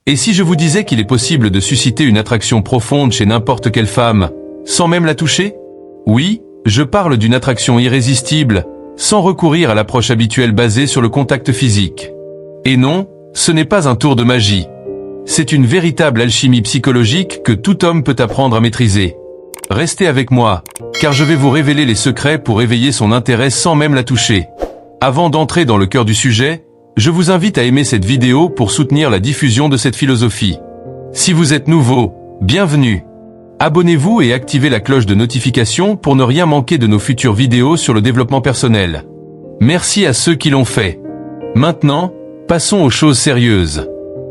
Et si je vous disais qu'il est possible de susciter une attraction profonde chez n'importe quelle femme, sans même la toucher? Oui, je parle d'une attraction irrésistible, sans recourir à l'approche habituelle basée sur le contact physique. Et non, ce n'est pas un tour de magie. C'est une véritable alchimie psychologique que tout homme peut apprendre à maîtriser. Restez avec moi, car je vais vous révéler les secrets pour éveiller son intérêt sans même la toucher. Avant d'entrer dans le cœur du sujet, je vous invite à aimer cette vidéo pour soutenir la diffusion de cette philosophie. Si vous êtes nouveau, bienvenue. Abonnez-vous et activez la cloche de notification pour ne rien manquer de nos futures vidéos sur le développement personnel. Merci à ceux qui l'ont fait. Maintenant, passons aux choses sérieuses.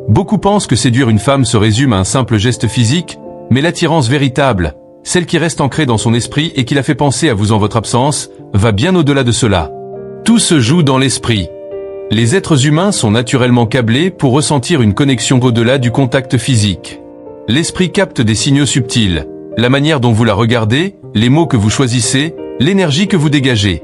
Beaucoup pensent que séduire une femme se résume à un simple geste physique, mais l'attirance véritable, celle qui reste ancrée dans son esprit et qui la fait penser à vous en votre absence, va bien au-delà de cela. Tout se joue dans l'esprit. Les êtres humains sont naturellement câblés pour ressentir une connexion au-delà du contact physique. L'esprit capte des signaux subtils, la manière dont vous la regardez, les mots que vous choisissez, l'énergie que vous dégagez.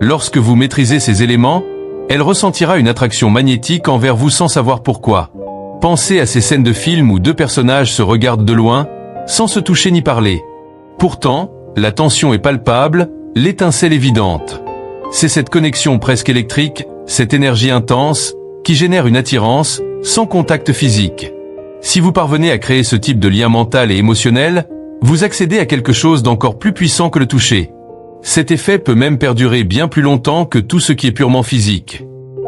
Lorsque vous maîtrisez ces éléments, elle ressentira une attraction magnétique envers vous sans savoir pourquoi. Pensez à ces scènes de films où deux personnages se regardent de loin, sans se toucher ni parler. Pourtant, la tension est palpable, l'étincelle évidente. C'est cette connexion presque électrique, cette énergie intense, qui génère une attirance, sans contact physique. Si vous parvenez à créer ce type de lien mental et émotionnel, vous accédez à quelque chose d'encore plus puissant que le toucher. Cet effet peut même perdurer bien plus longtemps que tout ce qui est purement physique.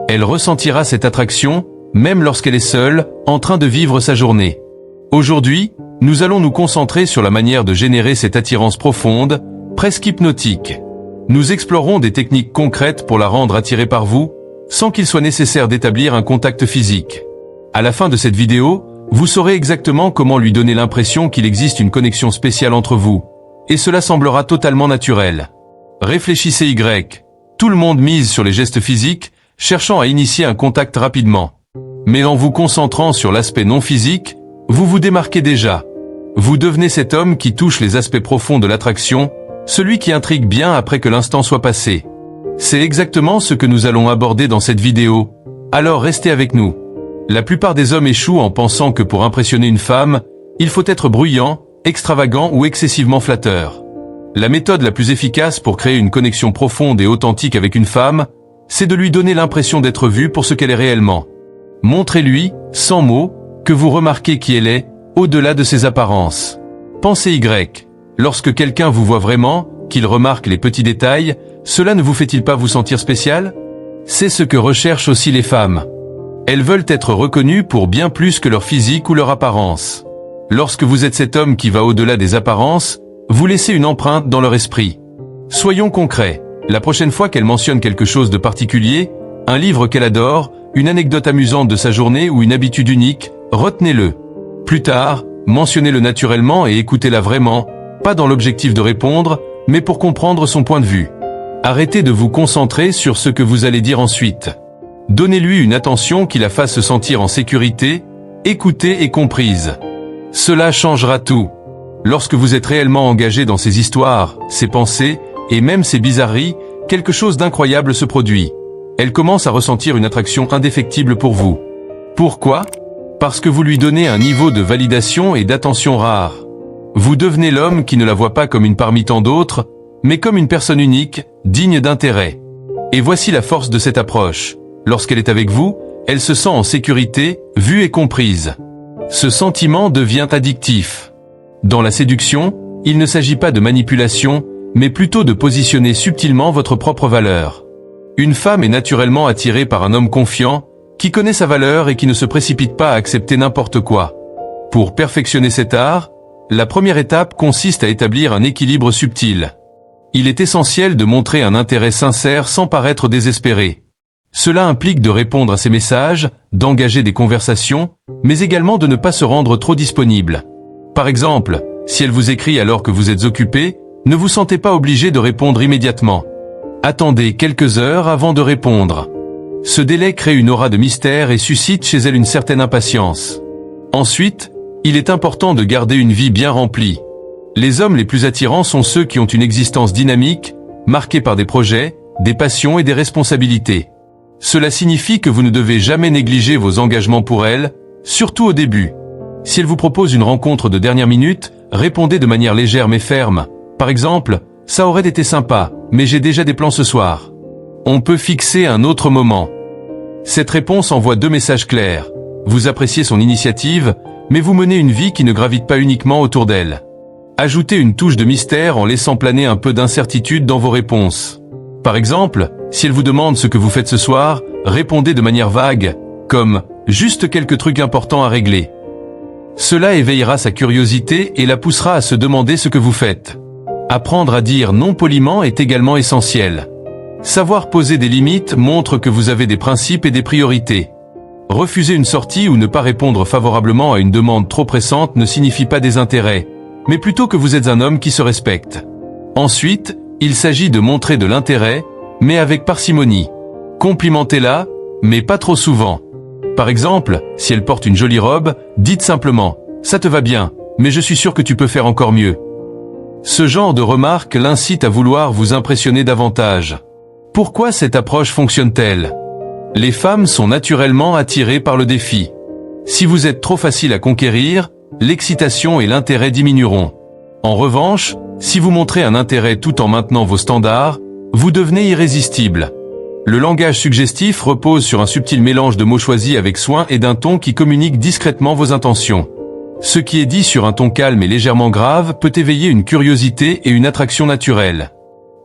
Elle ressentira cette attraction, même lorsqu'elle est seule, en train de vivre sa journée. Aujourd'hui, nous allons nous concentrer sur la manière de générer cette attirance profonde, presque hypnotique. Nous explorerons des techniques concrètes pour la rendre attirée par vous, sans qu'il soit nécessaire d'établir un contact physique. À la fin de cette vidéo, vous saurez exactement comment lui donner l'impression qu'il existe une connexion spéciale entre vous. Et cela semblera totalement naturel. Réfléchissez Y. Tout le monde mise sur les gestes physiques, cherchant à initier un contact rapidement. Mais en vous concentrant sur l'aspect non physique, vous vous démarquez déjà. Vous devenez cet homme qui touche les aspects profonds de l'attraction, celui qui intrigue bien après que l'instant soit passé. C'est exactement ce que nous allons aborder dans cette vidéo, alors restez avec nous. La plupart des hommes échouent en pensant que pour impressionner une femme, il faut être bruyant, extravagant ou excessivement flatteur. La méthode la plus efficace pour créer une connexion profonde et authentique avec une femme, c'est de lui donner l'impression d'être vue pour ce qu'elle est réellement. Montrez-lui, sans mots, que vous remarquez qui elle est, au-delà de ses apparences. Pensez Y. Lorsque quelqu'un vous voit vraiment, qu'il remarque les petits détails, cela ne vous fait-il pas vous sentir spécial? C'est ce que recherchent aussi les femmes. Elles veulent être reconnues pour bien plus que leur physique ou leur apparence. Lorsque vous êtes cet homme qui va au-delà des apparences, vous laissez une empreinte dans leur esprit. Soyons concrets. La prochaine fois qu'elle mentionne quelque chose de particulier, un livre qu'elle adore, une anecdote amusante de sa journée ou une habitude unique, retenez-le. Plus tard, mentionnez-le naturellement et écoutez-la vraiment, pas dans l'objectif de répondre, mais pour comprendre son point de vue. Arrêtez de vous concentrer sur ce que vous allez dire ensuite. Donnez-lui une attention qui la fasse se sentir en sécurité, écoutée et comprise. Cela changera tout. Lorsque vous êtes réellement engagé dans ces histoires, ces pensées, et même ces bizarreries, quelque chose d'incroyable se produit. Elle commence à ressentir une attraction indéfectible pour vous. Pourquoi? Parce que vous lui donnez un niveau de validation et d'attention rare. Vous devenez l'homme qui ne la voit pas comme une parmi tant d'autres, mais comme une personne unique, digne d'intérêt. Et voici la force de cette approche. Lorsqu'elle est avec vous, elle se sent en sécurité, vue et comprise. Ce sentiment devient addictif. Dans la séduction, il ne s'agit pas de manipulation, mais plutôt de positionner subtilement votre propre valeur. Une femme est naturellement attirée par un homme confiant, qui connaît sa valeur et qui ne se précipite pas à accepter n'importe quoi. Pour perfectionner cet art, la première étape consiste à établir un équilibre subtil. Il est essentiel de montrer un intérêt sincère sans paraître désespéré. Cela implique de répondre à ses messages, d'engager des conversations, mais également de ne pas se rendre trop disponible. Par exemple, si elle vous écrit alors que vous êtes occupé, ne vous sentez pas obligé de répondre immédiatement. Attendez quelques heures avant de répondre. Ce délai crée une aura de mystère et suscite chez elle une certaine impatience. Ensuite, il est important de garder une vie bien remplie. Les hommes les plus attirants sont ceux qui ont une existence dynamique, marquée par des projets, des passions et des responsabilités. Cela signifie que vous ne devez jamais négliger vos engagements pour elle, surtout au début. Si elle vous propose une rencontre de dernière minute, répondez de manière légère mais ferme. Par exemple, « Ça aurait été sympa, mais j'ai déjà des plans ce soir. » On peut fixer un autre moment. Cette réponse envoie 2 messages clairs. Vous appréciez son initiative, mais vous menez une vie qui ne gravite pas uniquement autour d'elle. Ajoutez une touche de mystère en laissant planer un peu d'incertitude dans vos réponses. Par exemple, si elle vous demande ce que vous faites ce soir, répondez de manière vague, comme « juste quelques trucs importants à régler ». Cela éveillera sa curiosité et la poussera à se demander ce que vous faites. Apprendre à dire non poliment est également essentiel. Savoir poser des limites montre que vous avez des principes et des priorités. Refuser une sortie ou ne pas répondre favorablement à une demande trop pressante ne signifie pas désintérêt, mais plutôt que vous êtes un homme qui se respecte. Ensuite, il s'agit de montrer de l'intérêt, mais avec parcimonie. Complimentez-la, mais pas trop souvent. Par exemple, si elle porte une jolie robe, dites simplement « Ça te va bien, mais je suis sûr que tu peux faire encore mieux ». Ce genre de remarque l'incite à vouloir vous impressionner davantage. Pourquoi cette approche fonctionne-t-elle? Les femmes sont naturellement attirées par le défi. Si vous êtes trop facile à conquérir, l'excitation et l'intérêt diminueront. En revanche, si vous montrez un intérêt tout en maintenant vos standards, vous devenez irrésistible. Le langage suggestif repose sur un subtil mélange de mots choisis avec soin et d'un ton qui communique discrètement vos intentions. Ce qui est dit sur un ton calme et légèrement grave peut éveiller une curiosité et une attraction naturelle.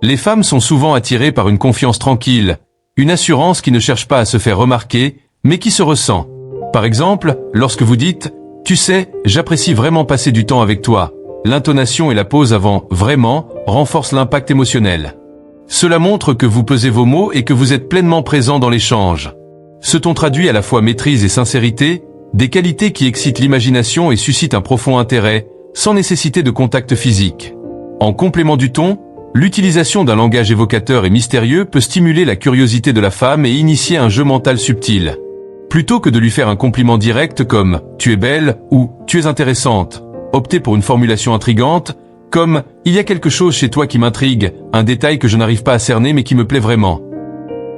Les femmes sont souvent attirées par une confiance tranquille, une assurance qui ne cherche pas à se faire remarquer, mais qui se ressent. Par exemple, lorsque vous dites « Tu sais, j'apprécie vraiment passer du temps avec toi », l'intonation et la pause avant « vraiment » renforcent l'impact émotionnel. Cela montre que vous pesez vos mots et que vous êtes pleinement présent dans l'échange. Ce ton traduit à la fois maîtrise et sincérité, des qualités qui excitent l'imagination et suscitent un profond intérêt, sans nécessité de contact physique. En complément du ton, l'utilisation d'un langage évocateur et mystérieux peut stimuler la curiosité de la femme et initier un jeu mental subtil. Plutôt que de lui faire un compliment direct comme « tu es belle » ou « tu es intéressante », optez pour une formulation intrigante, comme « il y a quelque chose chez toi qui m'intrigue, un détail que je n'arrive pas à cerner mais qui me plaît vraiment ».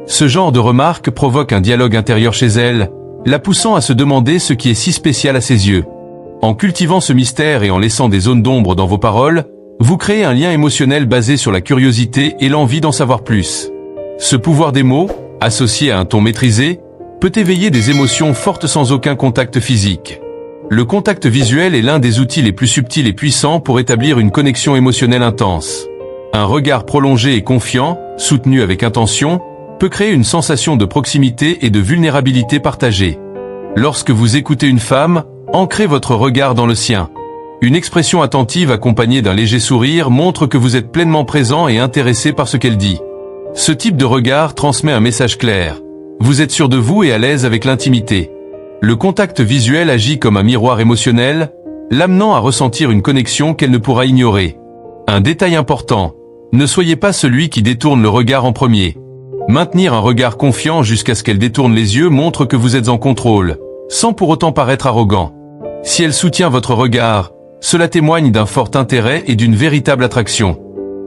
Ce genre de remarque provoque un dialogue intérieur chez elle, la poussant à se demander ce qui est si spécial à ses yeux. En cultivant ce mystère et en laissant des zones d'ombre dans vos paroles, vous créez un lien émotionnel basé sur la curiosité et l'envie d'en savoir plus. Ce pouvoir des mots, associé à un ton maîtrisé, peut éveiller des émotions fortes sans aucun contact physique. Le contact visuel est l'un des outils les plus subtils et puissants pour établir une connexion émotionnelle intense. Un regard prolongé et confiant, soutenu avec intention, peut créer une sensation de proximité et de vulnérabilité partagée. Lorsque vous écoutez une femme, ancrez votre regard dans le sien. Une expression attentive accompagnée d'un léger sourire montre que vous êtes pleinement présent et intéressé par ce qu'elle dit. Ce type de regard transmet un message clair. Vous êtes sûr de vous et à l'aise avec l'intimité. Le contact visuel agit comme un miroir émotionnel, l'amenant à ressentir une connexion qu'elle ne pourra ignorer. Un détail important, ne soyez pas celui qui détourne le regard en premier. Maintenir un regard confiant jusqu'à ce qu'elle détourne les yeux montre que vous êtes en contrôle, sans pour autant paraître arrogant. Si elle soutient votre regard, cela témoigne d'un fort intérêt et d'une véritable attraction.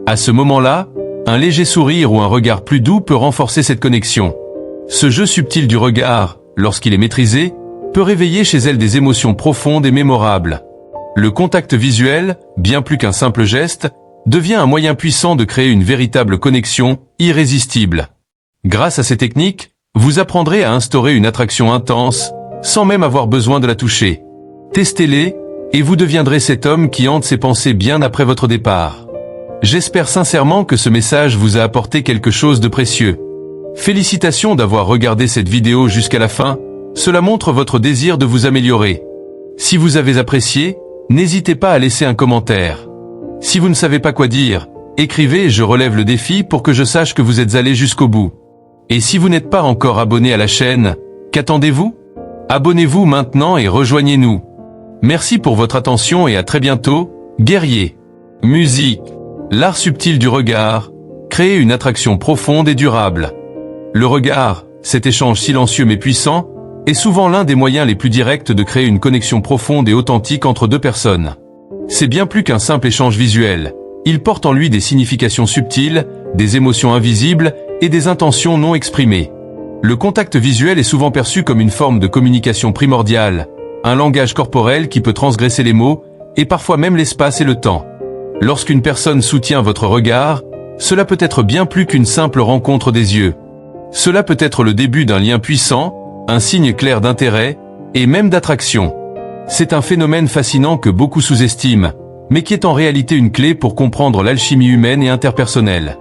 À ce moment-là, un léger sourire ou un regard plus doux peut renforcer cette connexion. Ce jeu subtil du regard, lorsqu'il est maîtrisé, peut réveiller chez elle des émotions profondes et mémorables. Le contact visuel, bien plus qu'un simple geste, devient un moyen puissant de créer une véritable connexion, irrésistible. Grâce à ces techniques, vous apprendrez à instaurer une attraction intense, sans même avoir besoin de la toucher. Testez-les, et vous deviendrez cet homme qui hante ses pensées bien après votre départ. J'espère sincèrement que ce message vous a apporté quelque chose de précieux. Félicitations d'avoir regardé cette vidéo jusqu'à la fin, cela montre votre désir de vous améliorer. Si vous avez apprécié, n'hésitez pas à laisser un commentaire. Si vous ne savez pas quoi dire, écrivez et je relève le défi pour que je sache que vous êtes allé jusqu'au bout. Et si vous n'êtes pas encore abonné à la chaîne, qu'attendez-vous? Abonnez-vous maintenant et rejoignez-nous. Merci pour votre attention et à très bientôt, guerriers. Musique, l'art subtil du regard, créer une attraction profonde et durable. Le regard, cet échange silencieux mais puissant, est souvent l'un des moyens les plus directs de créer une connexion profonde et authentique entre deux personnes. C'est bien plus qu'un simple échange visuel. Il porte en lui des significations subtiles, des émotions invisibles et des intentions non exprimées. Le contact visuel est souvent perçu comme une forme de communication primordiale, un langage corporel qui peut transgresser les mots, et parfois même l'espace et le temps. Lorsqu'une personne soutient votre regard, cela peut être bien plus qu'une simple rencontre des yeux. Cela peut être le début d'un lien puissant, un signe clair d'intérêt, et même d'attraction. C'est un phénomène fascinant que beaucoup sous-estiment, mais qui est en réalité une clé pour comprendre l'alchimie humaine et interpersonnelle.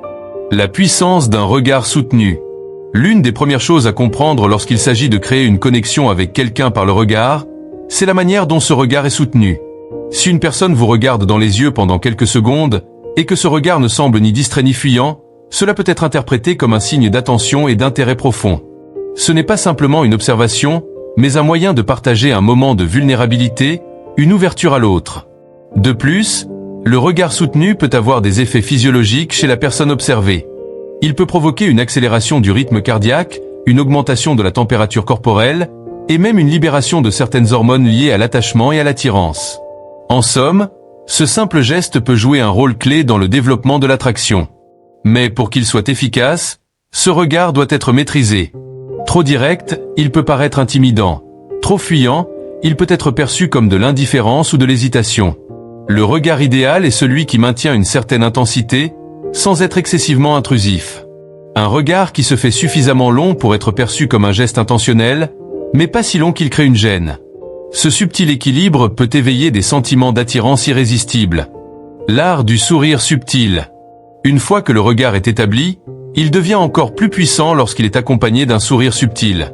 La puissance d'un regard soutenu. L'une des premières choses à comprendre lorsqu'il s'agit de créer une connexion avec quelqu'un par le regard, c'est la manière dont ce regard est soutenu. Si une personne vous regarde dans les yeux pendant quelques secondes, et que ce regard ne semble ni distrait ni fuyant, cela peut être interprété comme un signe d'attention et d'intérêt profond. Ce n'est pas simplement une observation, mais un moyen de partager un moment de vulnérabilité, une ouverture à l'autre. De plus, le regard soutenu peut avoir des effets physiologiques chez la personne observée. Il peut provoquer une accélération du rythme cardiaque, une augmentation de la température corporelle, et même une libération de certaines hormones liées à l'attachement et à l'attirance. En somme, ce simple geste peut jouer un rôle clé dans le développement de l'attraction. Mais pour qu'il soit efficace, ce regard doit être maîtrisé. Trop direct, il peut paraître intimidant. Trop fuyant, il peut être perçu comme de l'indifférence ou de l'hésitation. Le regard idéal est celui qui maintient une certaine intensité, sans être excessivement intrusif. Un regard qui se fait suffisamment long pour être perçu comme un geste intentionnel, mais pas si long qu'il crée une gêne. Ce subtil équilibre peut éveiller des sentiments d'attirance irrésistibles. L'art du sourire subtil. Une fois que le regard est établi, il devient encore plus puissant lorsqu'il est accompagné d'un sourire subtil.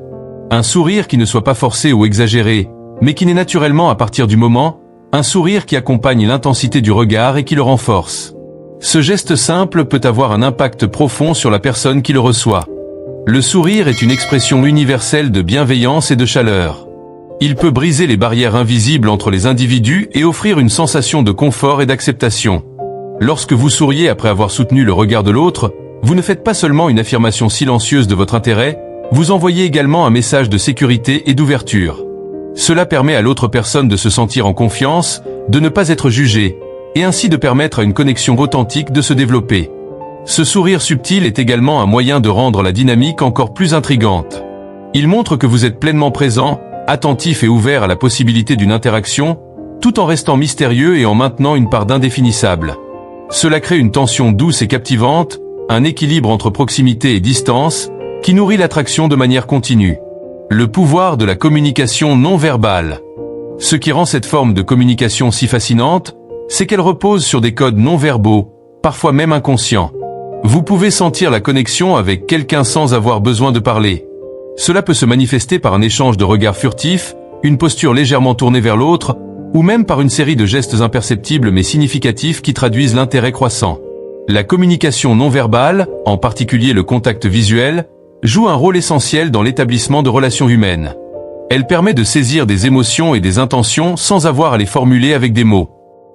Un sourire qui ne soit pas forcé ou exagéré, mais qui naît naturellement à partir du moment, un sourire qui accompagne l'intensité du regard et qui le renforce. Ce geste simple peut avoir un impact profond sur la personne qui le reçoit. Le sourire est une expression universelle de bienveillance et de chaleur. Il peut briser les barrières invisibles entre les individus et offrir une sensation de confort et d'acceptation. Lorsque vous souriez après avoir soutenu le regard de l'autre, vous ne faites pas seulement une affirmation silencieuse de votre intérêt, vous envoyez également un message de sécurité et d'ouverture. Cela permet à l'autre personne de se sentir en confiance, de ne pas être jugée, et ainsi de permettre à une connexion authentique de se développer. Ce sourire subtil est également un moyen de rendre la dynamique encore plus intrigante. Il montre que vous êtes pleinement présent, attentif et ouvert à la possibilité d'une interaction, tout en restant mystérieux et en maintenant une part d'indéfinissable. Cela crée une tension douce et captivante, un équilibre entre proximité et distance, qui nourrit l'attraction de manière continue. Le pouvoir de la communication non verbale. Ce qui rend cette forme de communication si fascinante, c'est qu'elle repose sur des codes non verbaux, parfois même inconscients. Vous pouvez sentir la connexion avec quelqu'un sans avoir besoin de parler. Cela peut se manifester par un échange de regards furtifs, une posture légèrement tournée vers l'autre, ou même par une série de gestes imperceptibles mais significatifs qui traduisent l'intérêt croissant. La communication non verbale, en particulier le contact visuel, joue un rôle essentiel dans l'établissement de relations humaines. Elle permet de saisir des émotions et des intentions sans avoir à les formuler avec des mots.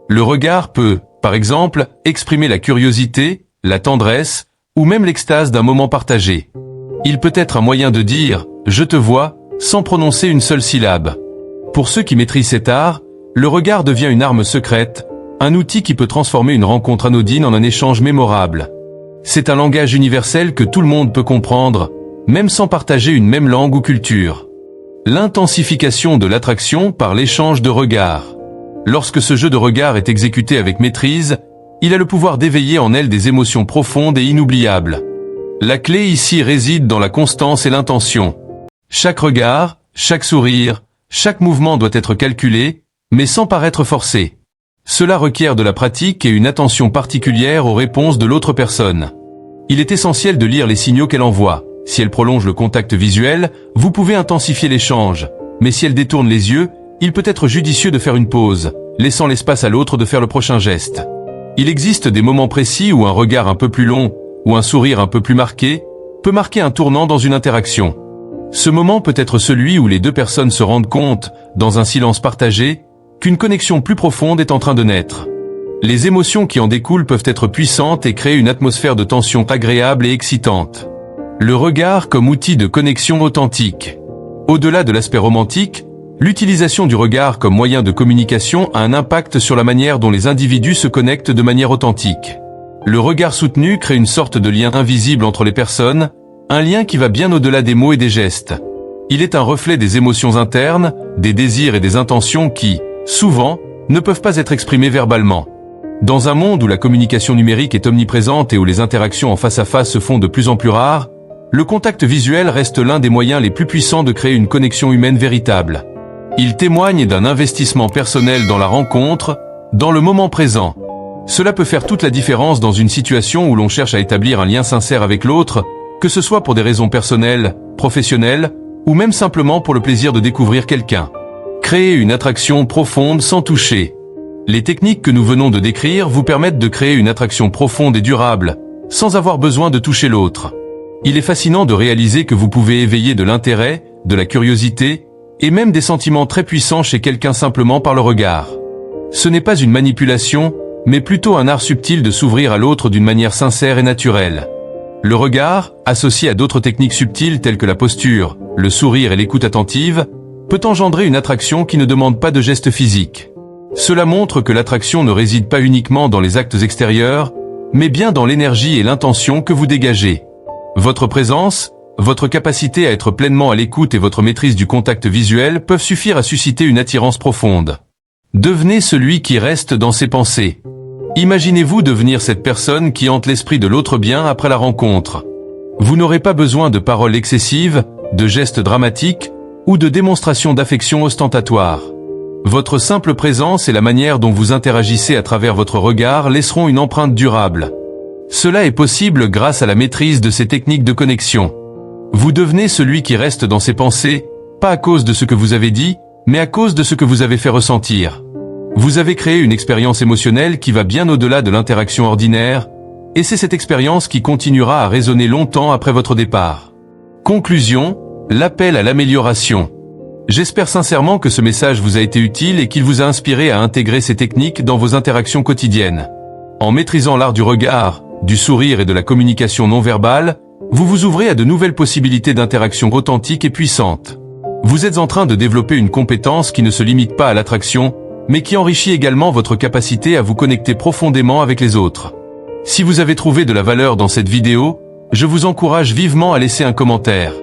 Le regard peut, par exemple, exprimer la curiosité, la tendresse, ou même l'extase d'un moment partagé. Il peut être un moyen de dire « je te vois » sans prononcer une seule syllabe. Pour ceux qui maîtrisent cet art, le regard devient une arme secrète, un outil qui peut transformer une rencontre anodine en un échange mémorable. C'est un langage universel que tout le monde peut comprendre, même sans partager une même langue ou culture. L'intensification de l'attraction par l'échange de regards. Lorsque ce jeu de regard est exécuté avec maîtrise, il a le pouvoir d'éveiller en elle des émotions profondes et inoubliables. La clé ici réside dans la constance et l'intention. Chaque regard, chaque sourire, chaque mouvement doit être calculé, mais sans paraître forcé. Cela requiert de la pratique et une attention particulière aux réponses de l'autre personne. Il est essentiel de lire les signaux qu'elle envoie. Si elle prolonge le contact visuel, vous pouvez intensifier l'échange. Mais si elle détourne les yeux, il peut être judicieux de faire une pause, laissant l'espace à l'autre de faire le prochain geste. Il existe des moments précis où un regard un peu plus long, ou un sourire un peu plus marqué, peut marquer un tournant dans une interaction. Ce moment peut être celui où les deux personnes se rendent compte, dans un silence partagé, qu'une connexion plus profonde est en train de naître. Les émotions qui en découlent peuvent être puissantes et créer une atmosphère de tension agréable et excitante. Le regard comme outil de connexion authentique. Au-delà de l'aspect romantique, l'utilisation du regard comme moyen de communication a un impact sur la manière dont les individus se connectent de manière authentique. Le regard soutenu crée une sorte de lien invisible entre les personnes, un lien qui va bien au-delà des mots et des gestes. Il est un reflet des émotions internes, des désirs et des intentions qui, souvent, ne peuvent pas être exprimés verbalement. Dans un monde où la communication numérique est omniprésente et où les interactions en face à face se font de plus en plus rares, le contact visuel reste l'un des moyens les plus puissants de créer une connexion humaine véritable. Il témoigne d'un investissement personnel dans la rencontre, dans le moment présent. Cela peut faire toute la différence dans une situation où l'on cherche à établir un lien sincère avec l'autre, que ce soit pour des raisons personnelles, professionnelles, ou même simplement pour le plaisir de découvrir quelqu'un. Créer une attraction profonde sans toucher. Les techniques que nous venons de décrire vous permettent de créer une attraction profonde et durable, sans avoir besoin de toucher l'autre. Il est fascinant de réaliser que vous pouvez éveiller de l'intérêt, de la curiosité, et même des sentiments très puissants chez quelqu'un simplement par le regard. Ce n'est pas une manipulation, mais plutôt un art subtil de s'ouvrir à l'autre d'une manière sincère et naturelle. Le regard, associé à d'autres techniques subtiles telles que la posture, le sourire et l'écoute attentive, peut engendrer une attraction qui ne demande pas de gestes physiques. Cela montre que l'attraction ne réside pas uniquement dans les actes extérieurs, mais bien dans l'énergie et l'intention que vous dégagez. Votre présence, votre capacité à être pleinement à l'écoute et votre maîtrise du contact visuel peuvent suffire à susciter une attirance profonde. Devenez celui qui reste dans ses pensées. Imaginez-vous devenir cette personne qui hante l'esprit de l'autre bien après la rencontre. Vous n'aurez pas besoin de paroles excessives, de gestes dramatiques, ou de démonstrations d'affection ostentatoires. Votre simple présence et la manière dont vous interagissez à travers votre regard laisseront une empreinte durable. Cela est possible grâce à la maîtrise de ces techniques de connexion. Vous devenez celui qui reste dans ses pensées, pas à cause de ce que vous avez dit, mais à cause de ce que vous avez fait ressentir. Vous avez créé une expérience émotionnelle qui va bien au-delà de l'interaction ordinaire, et c'est cette expérience qui continuera à résonner longtemps après votre départ. Conclusion, l'appel à l'amélioration. J'espère sincèrement que ce message vous a été utile et qu'il vous a inspiré à intégrer ces techniques dans vos interactions quotidiennes. En maîtrisant l'art du regard, du sourire et de la communication non verbale, vous vous ouvrez à de nouvelles possibilités d'interaction authentiques et puissantes. Vous êtes en train de développer une compétence qui ne se limite pas à l'attraction, mais qui enrichit également votre capacité à vous connecter profondément avec les autres. Si vous avez trouvé de la valeur dans cette vidéo, je vous encourage vivement à laisser un commentaire.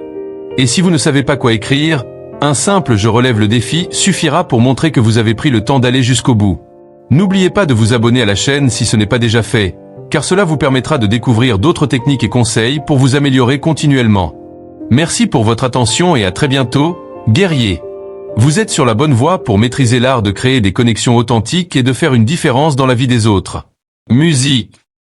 Et si vous ne savez pas quoi écrire, un simple « je relève le défi » suffira pour montrer que vous avez pris le temps d'aller jusqu'au bout. N'oubliez pas de vous abonner à la chaîne si ce n'est pas déjà fait, car cela vous permettra de découvrir d'autres techniques et conseils pour vous améliorer continuellement. Merci pour votre attention et à très bientôt, guerriers. Vous êtes sur la bonne voie pour maîtriser l'art de créer des connexions authentiques et de faire une différence dans la vie des autres. Musique.